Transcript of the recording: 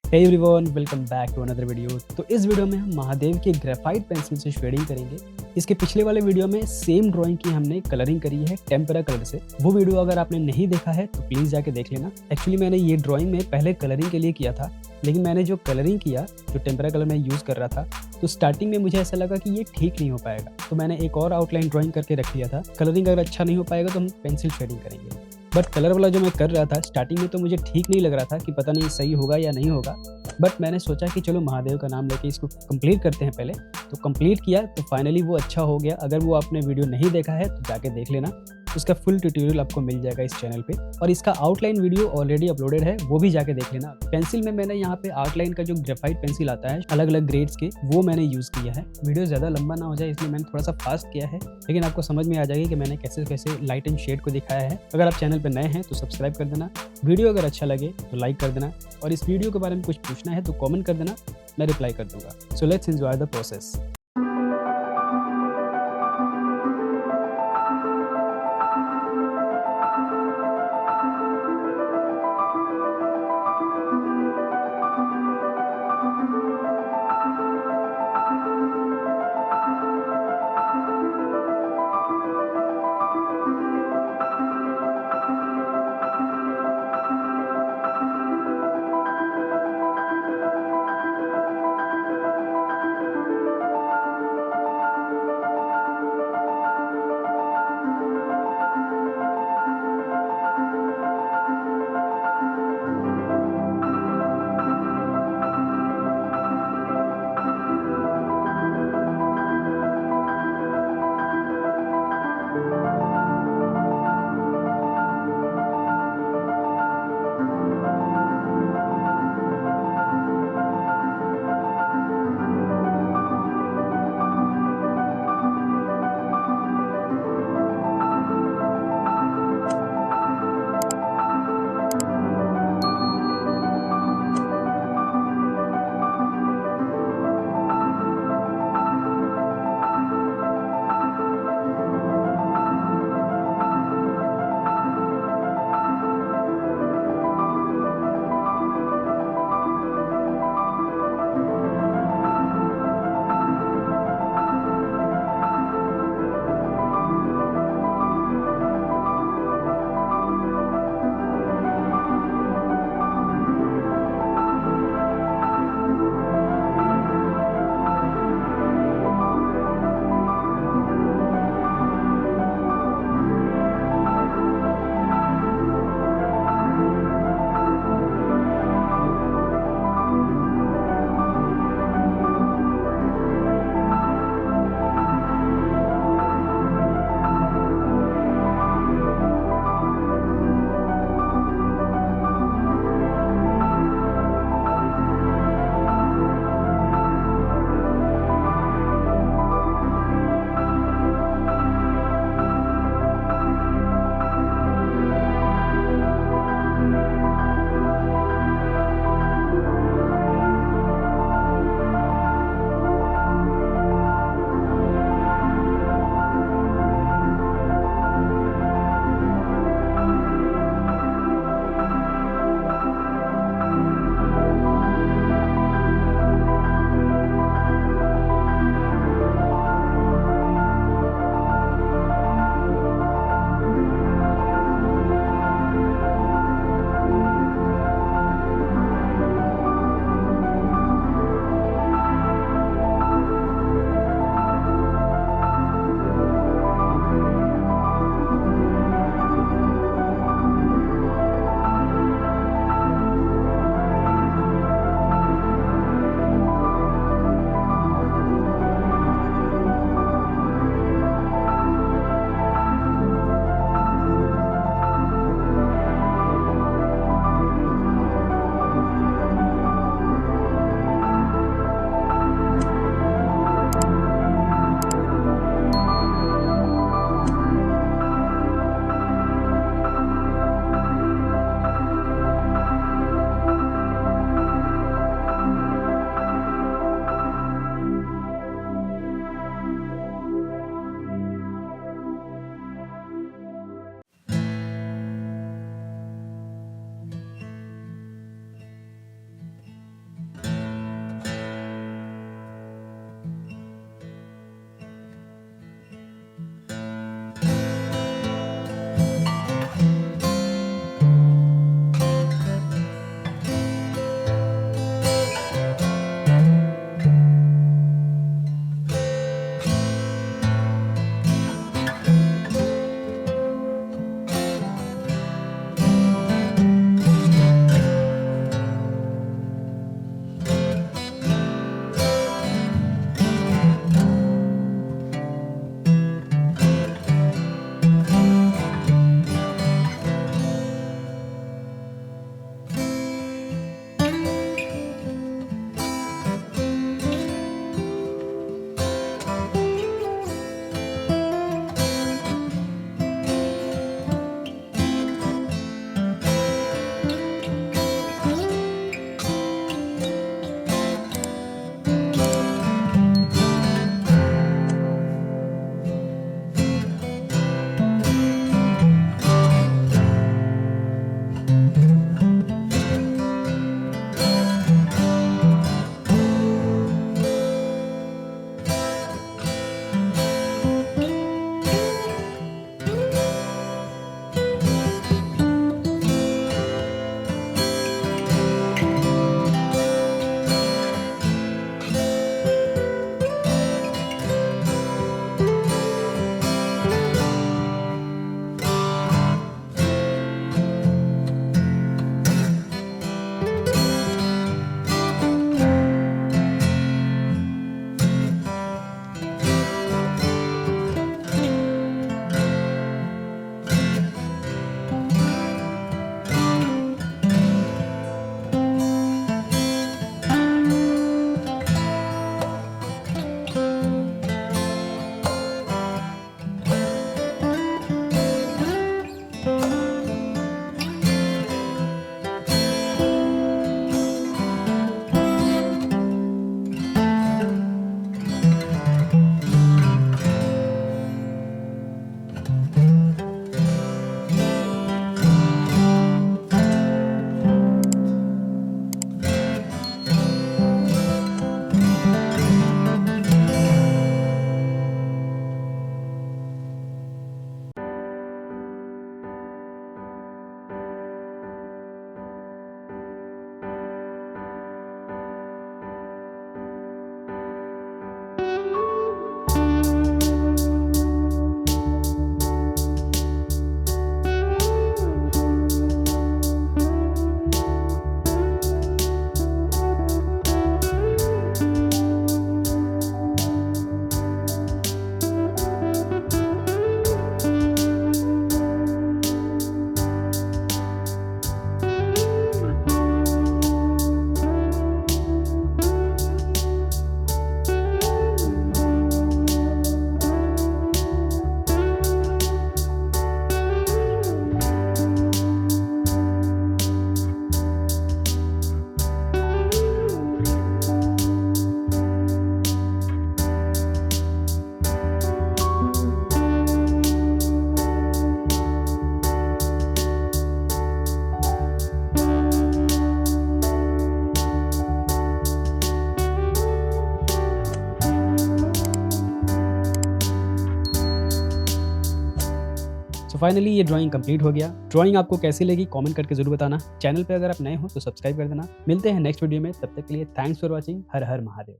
Hey everyone, welcome back to another video. तो इस video में हम महादेव के ग्रेफाइट पेंसिल से शेडिंग करेंगे। इसके पिछले वाले वीडियो में सेम ड्राइंग की हमने कलरिंग करी है टेम्परा कलर से। वो वीडियो अगर आपने नहीं देखा है तो प्लीज़ जाके देख लेना। एक्चुअली मैंने ये ड्राइंग में पहले कलरिंग के लिए किया था, लेकिन मैंने जो कलरिंग किया, जो टेम्परा कलर मैं यूज़ कर रहा था, तो स्टार्टिंग में मुझे ऐसा लगा कि ये ठीक नहीं हो पाएगा, तो मैंने एक और आउटलाइन ड्राइंग करके रख लिया था। कलरिंग अगर अच्छा नहीं हो पाएगा तो हम पेंसिल शेडिंग करेंगे। बट कलर वाला जो मैं कर रहा था स्टार्टिंग में, तो मुझे ठीक नहीं लग रहा था कि पता नहीं सही होगा या नहीं होगा। बट मैंने सोचा कि चलो महादेव का नाम लेके इसको कंप्लीट करते हैं पहले। तो कंप्लीट किया तो फाइनली वो अच्छा हो गया। अगर वो आपने वीडियो नहीं देखा है तो जाके देख लेना, उसका फुल ट्यूटोरियल आपको मिल जाएगा इस चैनल पे। और इसका आउटलाइन वीडियो ऑलरेडी अपलोडेड है, वो भी जाके देख लेना। पेंसिल में मैंने यहाँ पे आउटलाइन का जो ग्रेफाइट पेंसिल आता है अलग अलग ग्रेड्स के, वो मैंने यूज़ किया है। वीडियो ज़्यादा लंबा ना हो जाए इसलिए मैंने थोड़ा सा फास्ट किया है, लेकिन आपको समझ में आ जाएगी कि मैंने कैसे कैसे लाइट एंड शेड को दिखाया है। अगर आप चैनल पर नए हैं तो सब्सक्राइब कर देना, वीडियो अगर अच्छा लगे तो लाइक कर देना, और इस वीडियो के बारे में कुछ पूछना है तो कॉमेंट कर देना, मैं रिप्लाई कर दूंगा। So let's enjoy the process. तो फाइनली ये ड्राइंग कंप्लीट हो गया। ड्राइंग आपको कैसी लगी कमेंट करके जरूर बताना। चैनल पे अगर आप नए हो तो सब्सक्राइब कर देना। मिलते हैं नेक्स्ट वीडियो में, तब तक के लिए thanks for watching. Her her Mahadev.